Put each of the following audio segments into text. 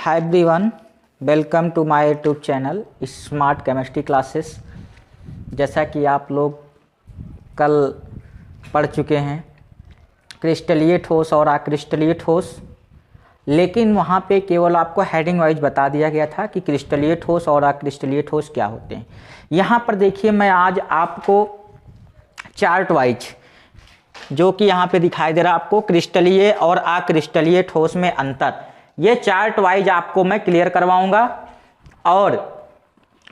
Hi everyone, welcome to my YouTube channel smart chemistry classes. जैसा कि आप लोग कल पढ़ चुके हैं क्रिस्टलीय ठोस और अक्रिस्टलीय ठोस, लेकिन वहाँ पे केवल आपको हेडिंग वाइज बता दिया गया था कि क्रिस्टलीय ठोस और अक्रिस्टलीय ठोस क्या होते हैं। यहाँ पर देखिए, मैं आज आपको चार्ट वाइज, जो कि यहाँ पे दिखाई दे रहा है आपको, क्रिस्टलीय और अक्रिस्टलीय ठोस में अंतर, ये चार्ट वाइज आपको मैं क्लियर करवाऊंगा। और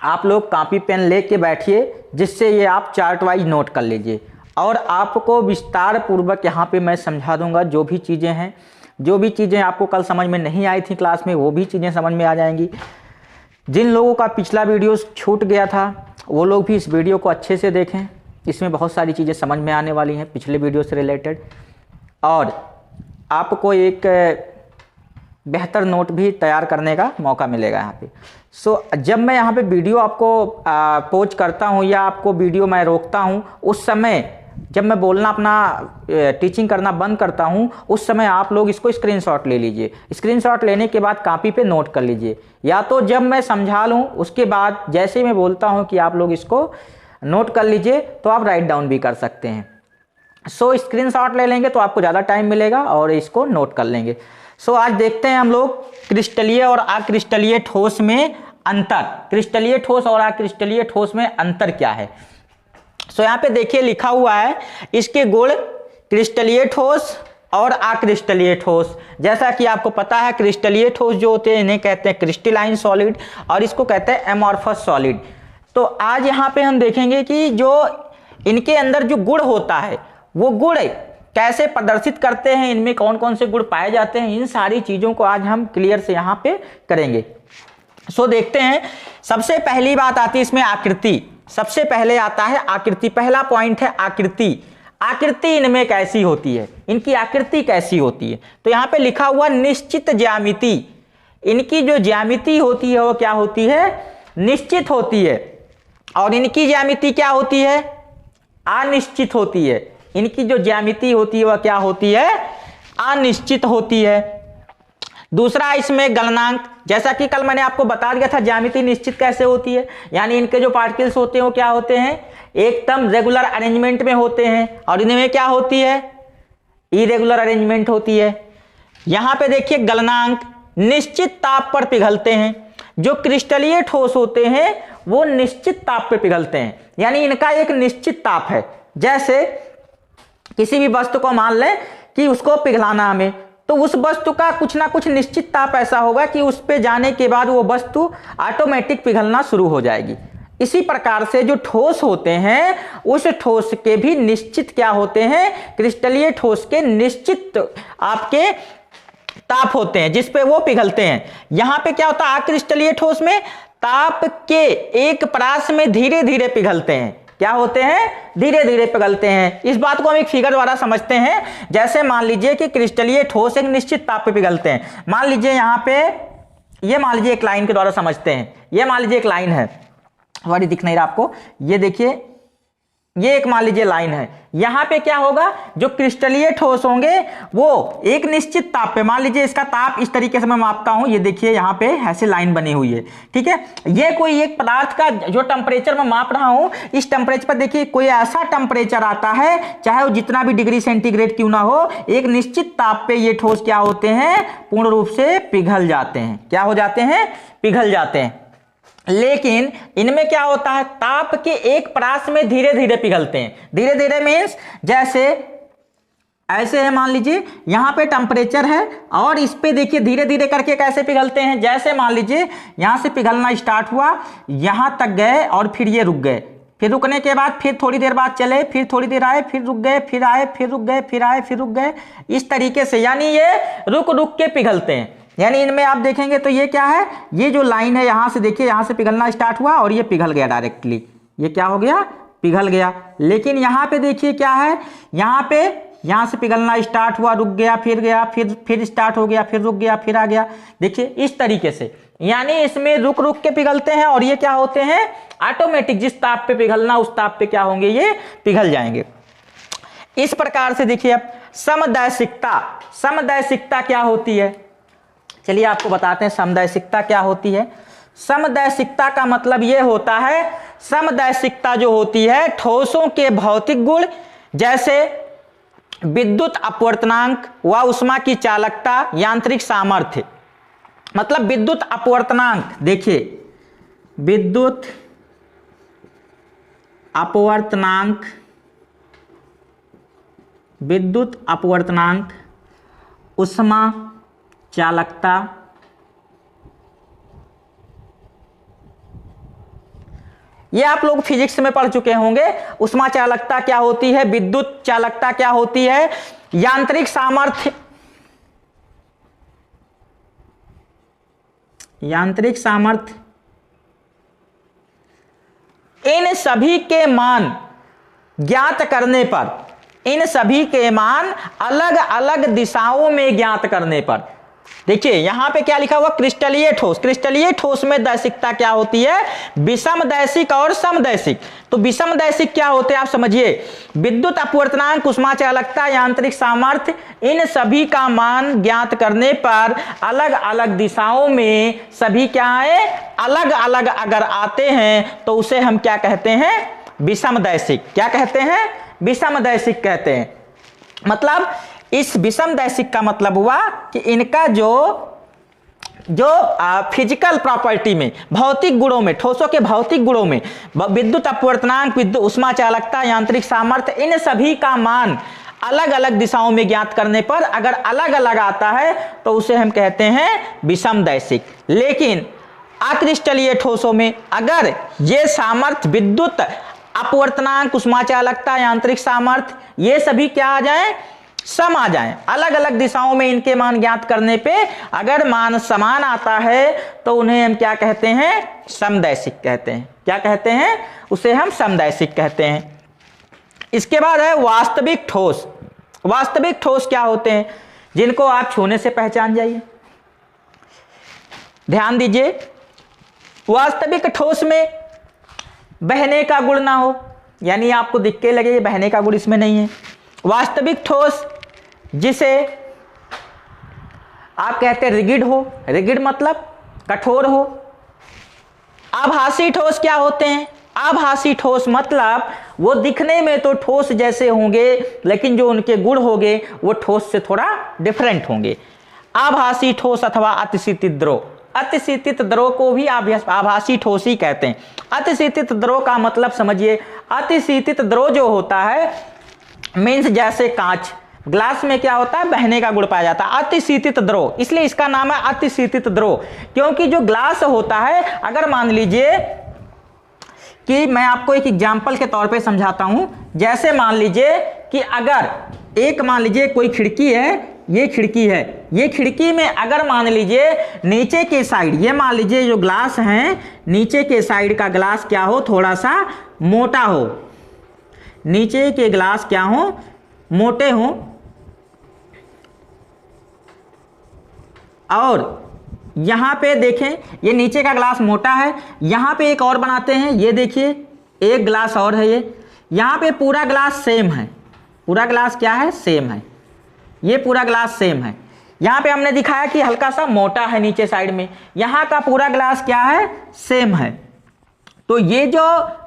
आप लोग कॉपी पेन लेके बैठिए, जिससे ये आप चार्ट वाइज नोट कर लीजिए। और आपको विस्तार पूर्वक यहाँ पे मैं समझा दूंगा जो भी चीज़ें हैं, जो भी चीज़ें आपको कल समझ में नहीं आई थी क्लास में, वो भी चीज़ें समझ में आ जाएंगी। जिन लोगों का पिछला वीडियो छूट गया था वो लोग भी इस वीडियो को अच्छे से देखें, इसमें बहुत सारी चीज़ें समझ में आने वाली हैं पिछले वीडियो से रिलेटेड, और आपको एक बेहतर नोट भी तैयार करने का मौका मिलेगा यहाँ पे। जब मैं यहाँ पे वीडियो आपको पोज करता हूँ या आपको वीडियो मैं रोकता हूँ, उस समय जब मैं बोलना अपना टीचिंग करना बंद करता हूँ, उस समय आप लोग इसको स्क्रीनशॉट ले लीजिए। स्क्रीनशॉट लेने के बाद कॉपी पे नोट कर लीजिए, या तो जब मैं समझा लूँ उसके बाद जैसे ही मैं बोलता हूँ कि आप लोग इसको नोट कर लीजिए, तो आप राइट डाउन भी कर सकते हैं। स्क्रीनशॉट ले लेंगे तो आपको ज़्यादा टाइम मिलेगा और इसको नोट कर लेंगे। आज देखते हैं हम लोग क्रिस्टलीय और अक्रिस्टलीय ठोस में अंतर। क्रिस्टलीय ठोस और अक्रिस्टलीय ठोस में अंतर क्या है। यहाँ पे देखिए लिखा हुआ है इसके गुण, क्रिस्टलीय ठोस और अक्रिस्टलीय ठोस। जैसा कि आपको पता है क्रिस्टलीय ठोस जो होते हैं इन्हें कहते हैं क्रिस्टलाइन सॉलिड, और इसको कहते हैं एमॉर्फस सॉलिड। तो आज यहाँ पे हम देखेंगे कि जो इनके अंदर जो गुण होता है वो गुण कैसे प्रदर्शित करते हैं, इनमें कौन कौन से गुण पाए जाते हैं, इन सारी चीज़ों को आज हम क्लियर से यहाँ पे करेंगे। देखते हैं, सबसे पहली बात आती है इसमें आकृति। सबसे पहले आता है आकृति। पहला पॉइंट है आकृति। आकृति इनमें कैसी होती है, इनकी आकृति कैसी होती है। तो यहाँ पे लिखा हुआ निश्चित ज्यामिति। इनकी जो ज्यामिति होती है वो क्या होती है, निश्चित होती है। और इनकी ज्यामिति क्या होती है, अनिश्चित होती है। इनकी जो ज्यामिति होती है वह क्या होती है, अनिश्चित होती है। दूसरा इसमें गलनांक, जैसा कि कल मैंने आपको बता दिया था ज्यामिति निश्चित कैसे होती है, यानी इनके जो पार्टिकल्स होते हैं वो क्या होते हैं, एकदम रेगुलर अरेंजमेंट में होते हैं, और इनमें क्या होती है, इरेगुलर अरेंजमेंट होती है। यहां पे देखिए गलनांक, निश्चित ताप पर पिघलते हैं। जो क्रिस्टलीय ठोस होते हैं वो निश्चित ताप पर पिघलते हैं, यानी इनका एक निश्चित ताप है। जैसे किसी भी वस्तु को मान लें कि उसको पिघलाना हमें, तो उस वस्तु का कुछ ना कुछ निश्चित ताप ऐसा होगा कि उस पे जाने के बाद वो वस्तु ऑटोमेटिक पिघलना शुरू हो जाएगी। इसी प्रकार से जो ठोस होते हैं उस ठोस के भी निश्चित क्या होते हैं, क्रिस्टलीय ठोस के निश्चित आपके ताप होते हैं जिस पे वो पिघलते हैं। यहां पे क्या होता है, अक्रिस्टलीय ठोस में ताप के एक परास में धीरे धीरे पिघलते हैं। क्या होते हैं, धीरे धीरे पिघलते हैं। इस बात को हम एक फिगर द्वारा समझते हैं। जैसे मान लीजिए कि क्रिस्टलीय ठोस एक निश्चित ताप पे पिघलते हैं। मान लीजिए यहाँ पे ये मान लीजिए एक लाइन के द्वारा समझते हैं। ये मान लीजिए एक लाइन है, हमारी दिख नहीं रहा आपको, ये देखिए ये एक मान लीजिए लाइन है। यहां पे क्या होगा, जो क्रिस्टलीय ठोस होंगे वो एक निश्चित ताप पे, मान लीजिए इसका ताप इस तरीके से मैं मापता हूं, ये देखिए यहां पे ऐसे लाइन बनी हुई है, ठीक है। ये कोई एक पदार्थ का जो टेम्परेचर मैं माप रहा हूं, इस टेम्परेचर पर देखिए कोई ऐसा टेम्परेचर आता है, चाहे वो जितना भी डिग्री सेंटीग्रेड क्यों ना हो, एक निश्चित ताप पे ये ठोस क्या होते हैं, पूर्ण रूप से पिघल जाते हैं। क्या हो जाते हैं, पिघल जाते हैं। लेकिन इनमें क्या होता है, ताप के एक परास में धीरे धीरे पिघलते हैं। धीरे धीरे मीन्स जैसे ऐसे है, मान लीजिए यहां पे टेम्परेचर है और इस पे देखिए धीरे धीरे करके कैसे पिघलते हैं। जैसे मान लीजिए यहां से पिघलना स्टार्ट हुआ, यहां तक गए और फिर ये रुक गए, फिर रुकने के बाद फिर थोड़ी देर बाद चले, फिर थोड़ी देर आए, फिर रुक गए, फिर आए, फिर रुक गए, फिर आए, फिर रुक गए, इस तरीके से, यानी ये रुक रुक के पिघलते हैं। यानी इनमें आप देखेंगे तो ये क्या है, ये जो लाइन है यहां से देखिए, यहां से पिघलना स्टार्ट हुआ और ये पिघल गया डायरेक्टली, ये क्या हो गया, पिघल गया। लेकिन यहां पे देखिए क्या है, यहां पे यहां से पिघलना स्टार्ट हुआ, रुक गया, फिर स्टार्ट हो गया, फिर रुक गया, फिर आ गया, देखिए इस तरीके से। यानी इसमें रुक रुक के पिघलते हैं और ये क्या होते हैं, ऑटोमेटिक जिस ताप पे पिघलना उस ताप पे क्या होंगे, ये पिघल जाएंगे। इस प्रकार से देखिए अब समदैशिकता। समदैशिकता क्या होती है, चलिए आपको बताते हैं समदैशिकता क्या होती है। समदैशिकता का मतलब ये होता है, समदैशिकता जो होती है ठोसों के भौतिक गुण जैसे विद्युत अपवर्तनांक व ऊष्मा की चालकता, यांत्रिक सामर्थ्य। मतलब विद्युत अपवर्तनांक, देखिए विद्युत अपवर्तनांक, विद्युत अपवर्तनांक, ऊष्मा चालकता, ये आप लोग फिजिक्स में पढ़ चुके होंगे। ऊष्मा चालकता क्या होती है, विद्युत चालकता क्या होती है, यांत्रिक सामर्थ्य, यांत्रिक सामर्थ्य, इन सभी के मान ज्ञात करने पर, इन सभी के मान अलग अलग दिशाओं में ज्ञात करने पर, देखिए यहां पे क्या लिखा हुआ, क्रिस्टलीय ठोस। क्रिस्टलीय ठोस में दैशिकता क्या होती है, विषमदैशिक और समदैशिक। तो विषमदैशिक क्या होते हैं आप समझिए, विद्युत अपवर्तनांक, ऊष्मा चालकता, यांत्रिक सामर्थ्य, इन सभी का मान ज्ञात करने पर अलग अलग दिशाओं में सभी क्या है, अलग अलग अगर आते हैं तो उसे हम क्या कहते हैं, विषमदैशिक। क्या कहते हैं, विषमदैशिक कहते हैं। मतलब इस विषमदैशिक का मतलब हुआ कि इनका जो फिजिकल प्रॉपर्टी में, भौतिक गुणों में, ठोसों के भौतिक गुणों में विद्युत अपवर्तनांक, विद्युत ऊष्मा चालकता, यांत्रिक सामर्थ्य, इन सभी का मान अलग अलग दिशाओं में ज्ञात करने पर अगर अलग अलग आता है तो उसे हम कहते हैं विषमदैशिक। लेकिन अक्रिस्टलीय ठोसों में अगर ये सामर्थ्य, विद्युत अपवर्तनांक, ऊष्मा चालकता, यांत्रिक सामर्थ्य, ये सभी क्या आ जाएं, सम आ जाएं, अलग अलग दिशाओं में इनके मान ज्ञात करने पे अगर मान समान आता है तो उन्हें हम क्या कहते हैं, समदैशिक कहते हैं। क्या कहते हैं, उसे हम समदैशिक कहते हैं। इसके बाद है वास्तविक ठोस। वास्तविक ठोस क्या होते हैं, जिनको आप छूने से पहचान जाइए, ध्यान दीजिए। वास्तविक ठोस में बहने का गुण ना हो, यानी आपको दिख के लगे बहने का गुण इसमें नहीं है। वास्तविक ठोस जिसे आप कहते हैं रिगिड हो, रिगिड मतलब कठोर हो। आभासी ठोस क्या होते हैं, आभासी ठोस मतलब वो दिखने में तो ठोस जैसे होंगे लेकिन जो उनके गुण होंगे वो ठोस से थोड़ा डिफरेंट होंगे। आभासी ठोस अथवा अतिशीतित द्रव, अतिशीतित द्रव को भी आभासी ठोस ही कहते हैं। अतिशीतित द्रव का मतलब समझिए, अतिशीतित द्रव जो होता है मीन्स जैसे कांच, ग्लास में क्या होता है, बहने का गुण पाया जाता है, अतिशीतित द्रव, इसलिए इसका नाम है अतिशीतित द्रव। क्योंकि जो ग्लास होता है, अगर मान लीजिए कि मैं आपको एक एग्जांपल के तौर पे समझाता हूं, जैसे मान लीजिए कि अगर एक मान लीजिए कोई खिड़की है, ये खिड़की है, ये खिड़की में अगर मान लीजिए नीचे के साइड, ये मान लीजिए जो ग्लास है नीचे के साइड का ग्लास क्या हो, थोड़ा सा मोटा हो, नीचे के ग्लास क्या हो, मोटे हो, और यहां पे देखें ये नीचे का ग्लास मोटा है, यहां पे एक और बनाते हैं, ये देखिए एक ग्लास और है, ये यहां पे पूरा ग्लास सेम है, पूरा ग्लास क्या है, सेम है, ये पूरा ग्लास सेम है। यहां पे हमने दिखाया कि हल्का सा मोटा है नीचे साइड में, यहां का पूरा ग्लास क्या है, सेम है। तो ये जो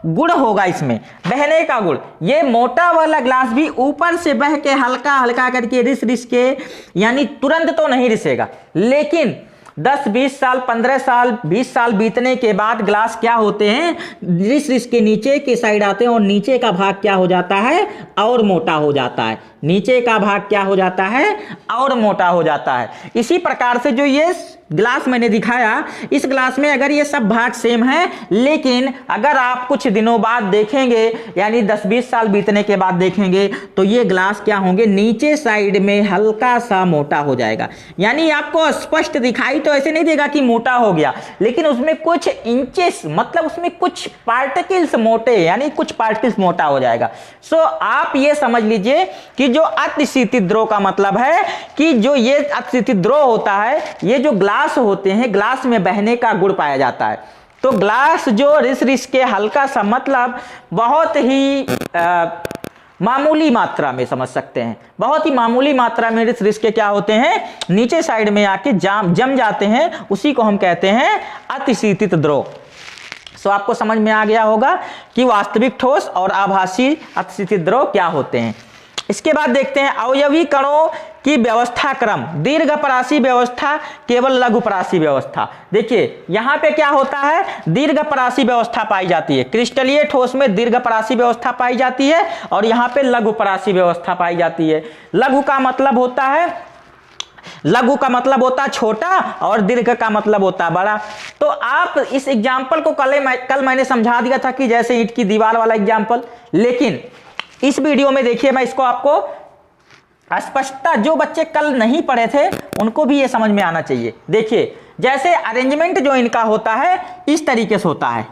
गुण होगा इसमें, बहने का गुण, ये मोटा वाला ग्लास भी ऊपर से बह के हल्का हल्का करके रिस के, यानी तुरंत तो नहीं रिसेगा, लेकिन 10, 20 साल, 15 साल, 20 साल बीतने के बाद ग्लास क्या होते हैं, रिस के नीचे के साइड आते हैं और नीचे का भाग क्या हो जाता है, और मोटा हो जाता है, नीचे का भाग क्या हो जाता है, और मोटा हो जाता है। इसी प्रकार से जो ये ग्लास मैंने दिखाया, इस ग्लास में अगर ये सब भाग सेम है, लेकिन अगर आप कुछ दिनों बाद देखेंगे, यानी 10-20 साल बीतने के बाद देखेंगे, तो ये ग्लास क्या होंगे, नीचे साइड में हल्का सा मोटा हो जाएगा। यानी आपको स्पष्ट दिखाई तो ऐसे नहीं देगा कि मोटा हो गया, लेकिन उसमें कुछ इंचेस, मतलब उसमें कुछ पार्टिकल्स मोटे, यानी कुछ पार्टिकल्स मोटा हो जाएगा। सो आप ये समझ लीजिए कि जो अतिशीतित द्रव का मतलब है कि जो ये अतिशीतित द्रव होता है, ये जो ग्लास होते हैं, ग्लास में बहने का गुण पाया जाता है। तो ग्लास जो रिस के हल्का सा, मतलब बहुत ही मामूली मात्रा में समझ सकते हैं, बहुत ही मामूली मात्रा में इस रिस्क के क्या होते हैं, नीचे साइड में आके जम जाते हैं, उसी को हम कहते हैं अतिशीतित द्रव। सो आपको समझ में आ गया होगा कि वास्तविक ठोस और आभासी अतिशीतित द्रव क्या होते हैं। इसके बाद देखते हैं अवयवी कणों की व्यवस्था क्रम, दीर्घपरासी व्यवस्था केवल लघुपरासी व्यवस्था। देखिए यहां पे क्या होता है, दीर्घपरासी व्यवस्था पाई जाती है, क्रिस्टलीय ठोस में दीर्घपरासी व्यवस्था पाई जाती है और यहां पे लघुपरासी व्यवस्था पाई जाती है। लघु का मतलब होता है छोटा और दीर्घ का मतलब होता है बड़ा। तो आप इस एग्जाम्पल को कल मैंने समझा दिया था कि जैसे ईंट की दीवार वाला एग्जाम्पल, लेकिन इस वीडियो में देखिए मैं इसको आपको स्पष्टता, जो बच्चे कल नहीं पढ़े थे उनको भी ये समझ में आना चाहिए। देखिए जैसे अरेंजमेंट जो इनका होता है इस तरीके से होता है,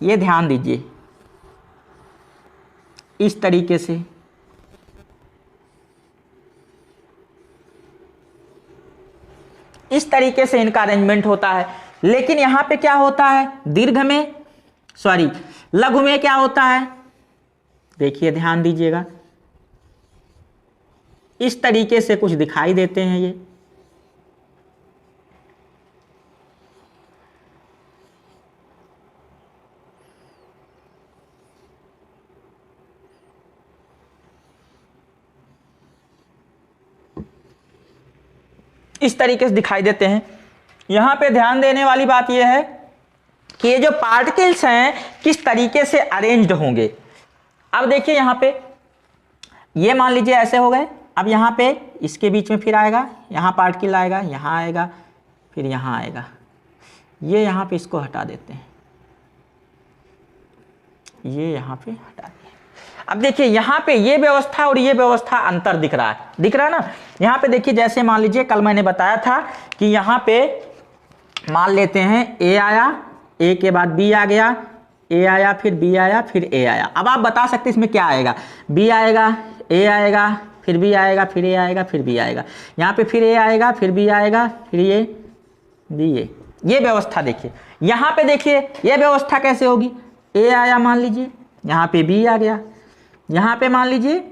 ये ध्यान दीजिए, इस तरीके से इनका अरेंजमेंट होता है। लेकिन यहां पे क्या होता है, लघु में क्या होता है, देखिए ध्यान दीजिएगा, इस तरीके से कुछ दिखाई देते हैं ये। इस तरीके से दिखाई देते हैं। यहां पे ध्यान देने वाली बात यह है कि ये जो पार्टिकल्स हैं किस तरीके से अरेंज्ड होंगे। अब देखिए यहां पे ये मान लीजिए ऐसे हो गए, अब यहां पे इसके बीच में फिर आएगा, यहां पार्टिकल आएगा, यहां आएगा, फिर यहां आएगा, ये यहां पे इसको हटा देते हैं, ये यहां पे हटा दिए। अब देखिए यहां पे ये व्यवस्था और ये व्यवस्था अंतर दिख रहा है ना। यहां पे देखिए जैसे मान लीजिए कल मैंने बताया था कि यहां पे मान लेते हैं ए आया, ए के बाद बी आ गया, ए आया, फिर बी आया, फिर ए आया। अब आप बता सकते इसमें क्या आएगा, बी आएगा, ए आएगा, फिर बी आएगा, फिर ए आएगा, फिर बी आएगा, यहाँ पे फिर ए आएगा, फिर बी आएगा, फिर ये बी, ये व्यवस्था देखिए। यहाँ पे देखिए ये व्यवस्था कैसे होगी, ए आया मान लीजिए, यहाँ पे बी आ गया, यहाँ पे मान लीजिए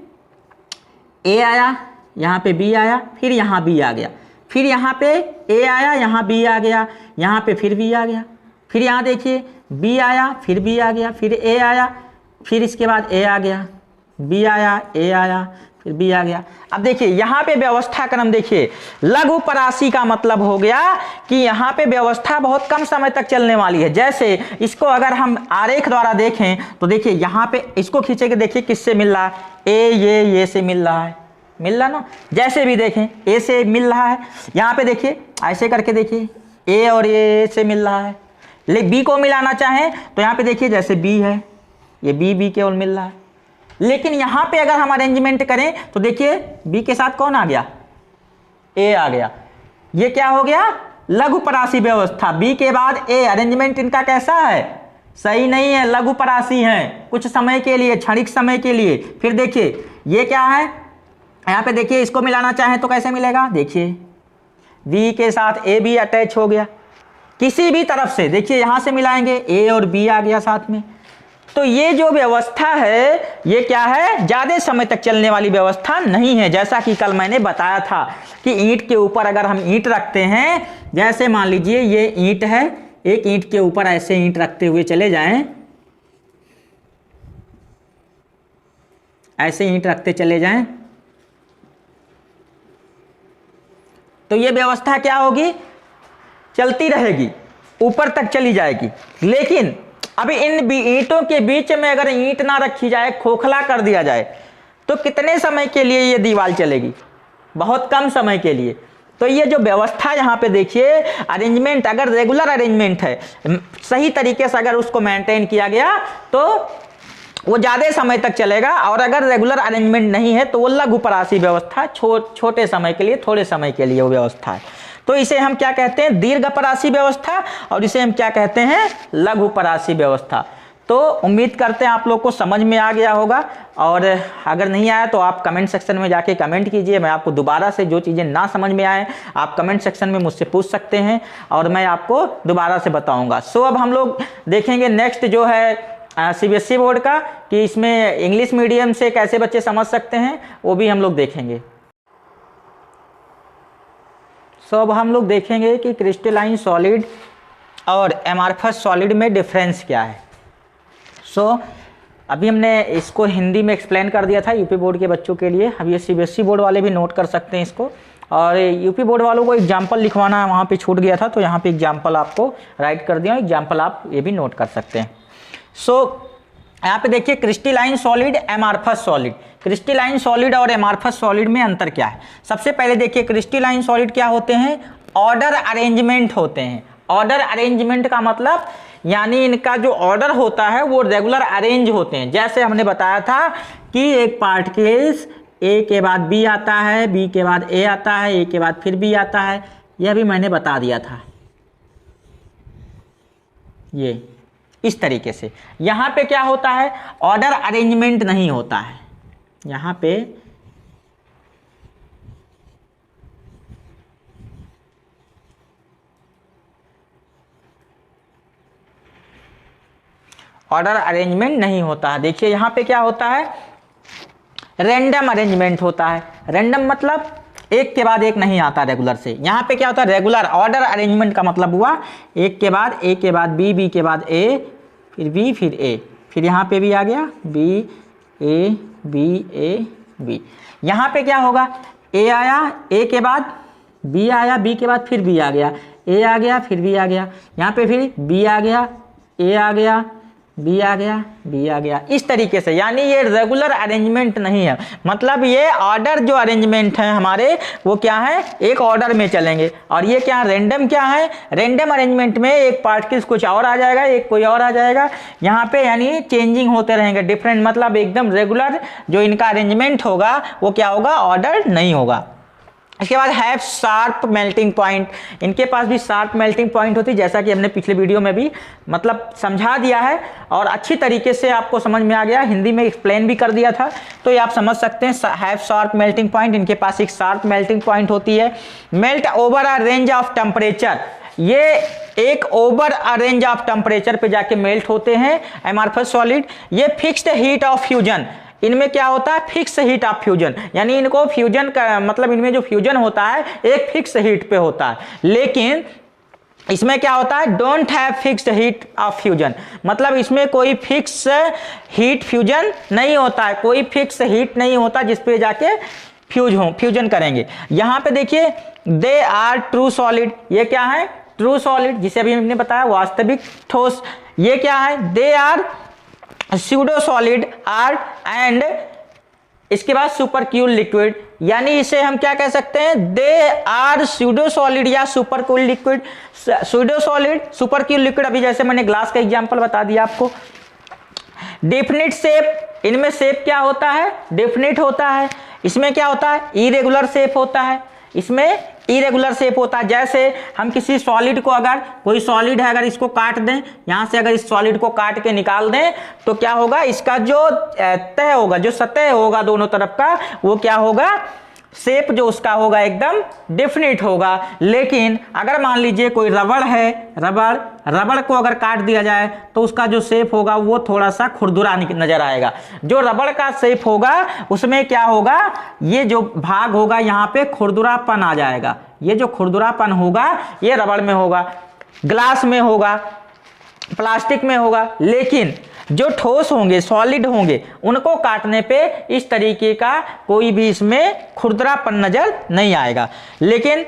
ए आया, यहाँ पे बी आया, फिर यहाँ बी आ गया, फिर यहाँ पे ए आया, यहाँ बी आ गया, यहाँ पे फिर बी आ गया, फिर यहाँ देखिए बी आया, फिर बी आ गया, फिर ए आया, फिर इसके बाद ए आ गया, बी आया, ए आया, फिर बी आ गया। अब देखिए यहाँ पे व्यवस्था क्रम देखिए, लघु परासी का मतलब हो गया कि यहाँ पे व्यवस्था बहुत कम समय तक चलने वाली है। जैसे इसको अगर हम आरेख द्वारा देखें तो देखिए यहाँ पे इसको खींचे के देखिए किससे मिल रहा है, ये से मिल रहा है, मिल रहा ना। जैसे भी देखें ए से मिल रहा है, यहाँ पे देखिए ऐसे करके देखिए ए और ए से मिल रहा है। लेकिन बी को मिलाना चाहें तो यहाँ पे देखिए जैसे बी है, ये बी केवल मिल रहा है। लेकिन यहाँ पे अगर हम अरेंजमेंट करें तो देखिए बी के साथ कौन आ गया, ए आ गया। ये क्या हो गया, लघु परासी व्यवस्था। बी के बाद ए, अरेंजमेंट इनका कैसा है, सही नहीं है, लघु परासी है, कुछ समय के लिए, क्षणिक समय के लिए। फिर देखिए ये क्या है, यहाँ पे देखिए इसको मिलाना चाहें तो कैसे मिलेगा, देखिए बी के साथ ए भी अटैच हो गया, किसी भी तरफ से देखिए यहां से मिलाएंगे ए और बी आ गया साथ में। तो ये जो व्यवस्था है ये क्या है, ज्यादा समय तक चलने वाली व्यवस्था नहीं है। जैसा कि कल मैंने बताया था कि ईंट के ऊपर अगर हम ईंट रखते हैं, जैसे मान लीजिए ये ईंट है, एक ईंट के ऊपर ऐसे ईंट रखते हुए चले जाएं, ऐसे ईंट रखते चले जाएं, तो ये व्यवस्था क्या होगी, चलती रहेगी, ऊपर तक चली जाएगी। लेकिन अभी इन ईंटों के बीच में अगर ईंट ना रखी जाए, खोखला कर दिया जाए, तो कितने समय के लिए ये दीवार चलेगी, बहुत कम समय के लिए। तो ये जो व्यवस्था यहाँ पे देखिए, अरेंजमेंट अगर रेगुलर अरेंजमेंट है, सही तरीके से अगर उसको मेंटेन किया गया तो वो ज़्यादा समय तक चलेगा, और अगर रेगुलर अरेंजमेंट नहीं है तो वो लघु परासी व्यवस्था, छोटे समय के लिए, थोड़े समय के लिए वो व्यवस्था है। तो इसे हम क्या कहते हैं, दीर्घ परासी व्यवस्था, और इसे हम क्या कहते हैं, लघु परासी व्यवस्था। तो उम्मीद करते हैं आप लोग को समझ में आ गया होगा, और अगर नहीं आया तो आप कमेंट सेक्शन में जाके कमेंट कीजिए। मैं आपको दोबारा से जो चीज़ें ना समझ में आए आप कमेंट सेक्शन में मुझसे पूछ सकते हैं और मैं आपको दोबारा से बताऊंगा। सो अब हम लोग देखेंगे नेक्स्ट जो है सीबीएसई बोर्ड का कि इसमें इंग्लिश मीडियम से कैसे बच्चे समझ सकते हैं, वो भी हम लोग देखेंगे। सो अब हम लोग देखेंगे कि क्रिस्टलाइन सॉलिड और एमार्फस सॉलिड में डिफरेंस क्या है। सो अभी हमने इसको हिंदी में एक्सप्लेन कर दिया था यूपी बोर्ड के बच्चों के लिए। अब ये सीबीएसई बोर्ड वाले भी नोट कर सकते हैं इसको, और यूपी बोर्ड वालों को एग्जाम्पल लिखवाना वहाँ पे छूट गया था, तो यहाँ पे एग्जाम्पल आपको राइट कर दिया, एग्जाम्पल आप ये भी नोट कर सकते हैं। सो यहाँ पे देखिए crystalline solid, amorphous solid. Crystalline solid और एमार्फस सॉलिड में अंतर क्या है? सबसे पहले देखिए क्रिस्टलाइन सॉलिड क्या होते हैं? ऑर्डर अरेंजमेंट होते हैं। ऑर्डर अरेंजमेंट का मतलब यानी इनका जो ऑर्डर होता है वो रेगुलर अरेंज होते हैं। जैसे हमने बताया था कि एक पार्टिकल्स ए के बाद बी आता है, बी के बाद ए आता है, ए के बाद फिर बी आता है, यह भी मैंने बता दिया था। ये इस तरीके से यहाँ पे क्या होता है? ऑर्डर अरेंजमेंट नहीं होता है। यहाँ पे ऑर्डर अरेंजमेंट नहीं होता है। देखिए यहाँ पे क्या होता है? रैंडम अरेंजमेंट होता है। रैंडम मतलब एक के बाद एक नहीं आता रेगुलर से। यहाँ पे क्या होता है? रेगुलर। ऑर्डर अरेंजमेंट का मतलब हुआ एक के बाद ए के बाद बी, बी के बाद ए, फिर बी, फिर ए, फिर यहाँ पे भी आ गया B A B A B. यहाँ पे क्या होगा? ए आया, ए के बाद बी आया, बी के बाद फिर बी आ गया, ए आ गया, फिर बी आ गया, यहाँ पे फिर बी आ गया, ए आ गया, बी आ गया, बी आ गया, इस तरीके से। यानी ये रेगुलर अरेंजमेंट नहीं है, मतलब ये ऑर्डर जो अरेंजमेंट है हमारे वो क्या है? एक ऑर्डर में चलेंगे। और ये क्या रैंडम क्या है? रैंडम अरेंजमेंट में एक पार्टिकल्स कुछ और आ जाएगा, एक कोई और आ जाएगा, यहाँ पे यानी चेंजिंग होते रहेंगे, डिफरेंट। मतलब एकदम रेगुलर जो इनका अरेंजमेंट होगा वो क्या होगा? ऑर्डर नहीं होगा। इसके बाद हैव शार्प मेल्टिंग पॉइंट। इनके पास भी शार्प मेल्टिंग पॉइंट होती है, जैसा कि हमने पिछले वीडियो में भी मतलब समझा दिया है और अच्छी तरीके से आपको समझ में आ गया, हिंदी में एक्सप्लेन भी कर दिया था, तो ये आप समझ सकते हैं। हैव शार्प मेल्टिंग पॉइंट, इनके पास एक शार्प मेल्टिंग पॉइंट होती है। Melt over a range of temperature, ये एक over a range of temperature पे जाके मेल्ट होते हैं एमार्फस सॉलिड। ये फिक्स्ड हीट ऑफ फ्यूजन, इनमें क्या होता है? फिक्स हीट ऑफ फ्यूजन, यानी इनको फ्यूजन का मतलब इनमें जो फ्यूजन होता है एक फिक्स हीट पे होता है। लेकिन इसमें क्या होता है? Don't have fixed heat of fusion, मतलब इसमें कोई फिक्स हीट फ्यूजन नहीं होता है, कोई फिक्स हीट नहीं होता जिसपे जाके फ्यूजन करेंगे। यहाँ पे देखिए दे आर ट्रू सॉलिड, ये क्या है? ट्रू सॉलिड, जिसे अभी हमने बताया वास्तविक ठोस। ये क्या है? They are pseudo solid are and इसके बाद सुपरक्यूल लिक्विड, यानी इसे हम क्या कह सकते हैं? दे आर स्यूडो सॉलिड या सुपरक्यूल लिक्विड। स्यूडो सॉलिड, सुपरक्यूल लिक्विड, अभी जैसे मैंने ग्लास का एग्जांपल बता दिया आपको। डेफिनिट शेप, इनमें शेप क्या होता है? डेफिनिट होता है। इसमें क्या होता है? इरेगुलर शेप होता है, इसमें इरेगुलर शेप होता है। जैसे हम किसी सॉलिड को, अगर कोई सॉलिड है, अगर इसको काट दें, यहाँ से अगर इस सॉलिड को काट के निकाल दें तो क्या होगा? इसका जो तह होगा, जो सतह होगा दोनों तरफ का, वो क्या होगा? शेप जो उसका होगा एकदम डेफिनिट होगा। लेकिन अगर मान लीजिए कोई रबड़ है, रबड़ को अगर काट दिया जाए तो उसका जो शेप होगा वो थोड़ा सा खुरदुरा नजर आएगा। जो रबड़ का शेप होगा उसमें क्या होगा? ये जो भाग होगा यहाँ पे खुरदुरापन आ जाएगा। ये जो खुरदुरापन होगा ये रबड़ में होगा, ग्लास में होगा, प्लास्टिक में होगा। लेकिन जो ठोस होंगे, सॉलिड होंगे, उनको काटने पे इस तरीके का कोई भी इसमें खुरदरापन नजर नहीं आएगा। लेकिन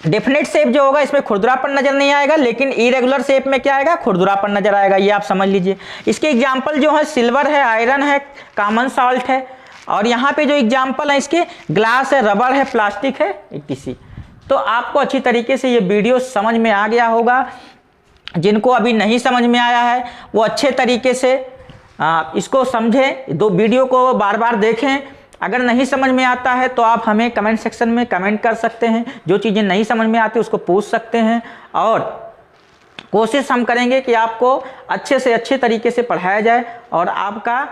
डेफिनेट शेप जो होगा इसमें खुरदरापन नजर नहीं आएगा, लेकिन इरेगुलर शेप में क्या आएगा? खुरदरापन नजर आएगा। ये आप समझ लीजिए। इसके एग्जाम्पल जो है सिल्वर है, आयरन है, कॉमन सॉल्ट है, और यहाँ पे जो एग्जाम्पल है इसके ग्लास है, रबड़ है, प्लास्टिक है, etc। तो आपको अच्छी तरीके से ये वीडियो समझ में आ गया होगा। जिनको अभी नहीं समझ में आया है वो अच्छे तरीके से इसको समझें, दो वीडियो को बार बार देखें। अगर नहीं समझ में आता है तो आप हमें कमेंट सेक्शन में कमेंट कर सकते हैं, जो चीज़ें नहीं समझ में आती उसको पूछ सकते हैं, और कोशिश हम करेंगे कि आपको अच्छे से अच्छे तरीके से पढ़ाया जाए और आपका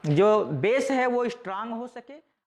जो बेस है वो स्ट्रांग हो सके।